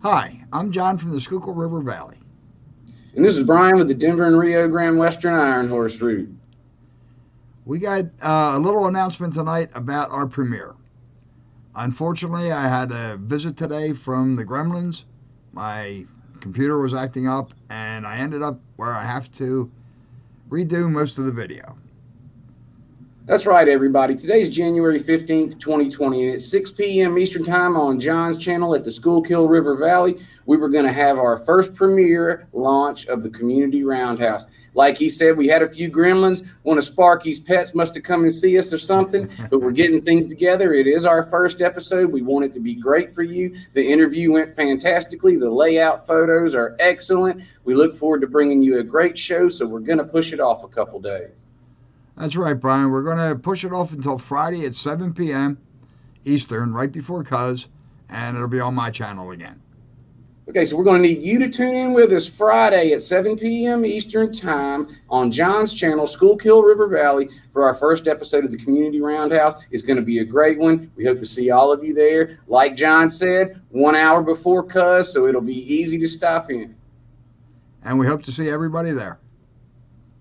Hi, I'm John from the Schuylkill River Valley. And this is Brian with the Denver and Rio Grande Western Iron Horse Route. We got a little announcement tonight about our premiere. Unfortunately, I had a visit today from the Gremlins. My computer was acting up, and I ended up where I have to redo most of the video. That's right, everybody. Today's January 15th, 2020, and at 6 p.m. Eastern Time on John's channel at the Schuylkill River Valley, we were going to have our first premiere launch of the Community Roundhouse. Like he said, we had a few gremlins. One of Sparky's pets must have come and see us or something, but we're getting things together. It is our first episode. We want it to be great for you. The interview went fantastically. The layout photos are excellent. We look forward to bringing you a great show, so we're going to push it off a couple days. That's right, Brian. We're going to push it off until Friday at 7 p.m. Eastern, right before Cuz, and it'll be on my channel again. Okay, so we're going to need you to tune in with us Friday at 7 p.m. Eastern Time on John's channel, Schuylkill River Valley, for our first episode of the Community Roundhouse. It's going to be a great one. We hope to see all of you there. Like John said, 1 hour before Cuz, so it'll be easy to stop in. And we hope to see everybody there.